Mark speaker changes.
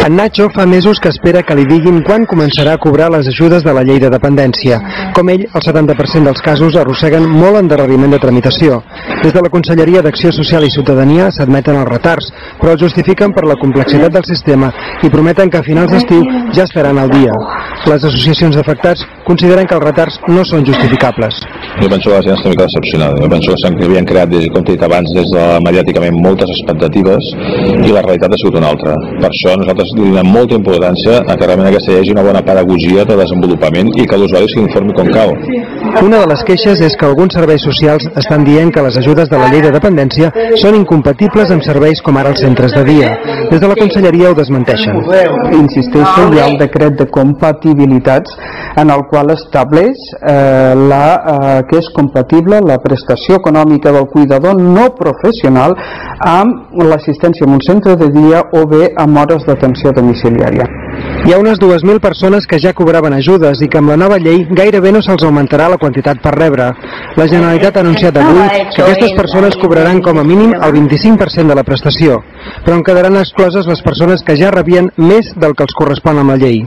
Speaker 1: En Nacho fa mesos que espera que li diguin quan començarà a cobrar les ajudes de la llei de dependència. Com ell, el 70% dels casos arrosseguen molt endarreriment de tramitació. Des de la Conselleria d'Acció Social i Ciutadania s'admeten els retards, però els justifiquen per la complexitat del sistema i prometen que a finals d'estiu ja estaran al dia. Les associacions d'afectats consideren que els retards no són justificables.
Speaker 2: Jo penso que la gent està una mica decepcionada. Jo penso que s'havien creat, com he dit abans, des de mediàticament moltes expectatives i la realitat ha sigut una altra. Per això nosaltres li donem molta importància a que realment aquesta hi hagi una bona pedagogia de desenvolupament i que l'usuari s'informi com cal.
Speaker 1: Una de les queixes és que alguns serveis socials estan dient que les ajudes de la llei de dependència són incompatibles amb serveis com ara els centres de dia. Des de la Conselleria ho desmenteixen.
Speaker 3: Insisteixo, hi ha el decret de compatibilitats en el qual estableix que és compatible la prestació econòmica del cuidador no professional amb l'assistència en un centre de dia o bé amb hores d'atenció domiciliària.
Speaker 1: Hi ha unes 2.000 persones que ja cobraven ajudes i que amb la nova llei gairebé no se'ls augmentarà la quantitat per rebre. La Generalitat ha anunciat avui que aquestes persones cobraran com a mínim el 25% de la prestació, però en quedaran excloses les persones que ja rebien més del que els correspon amb la llei.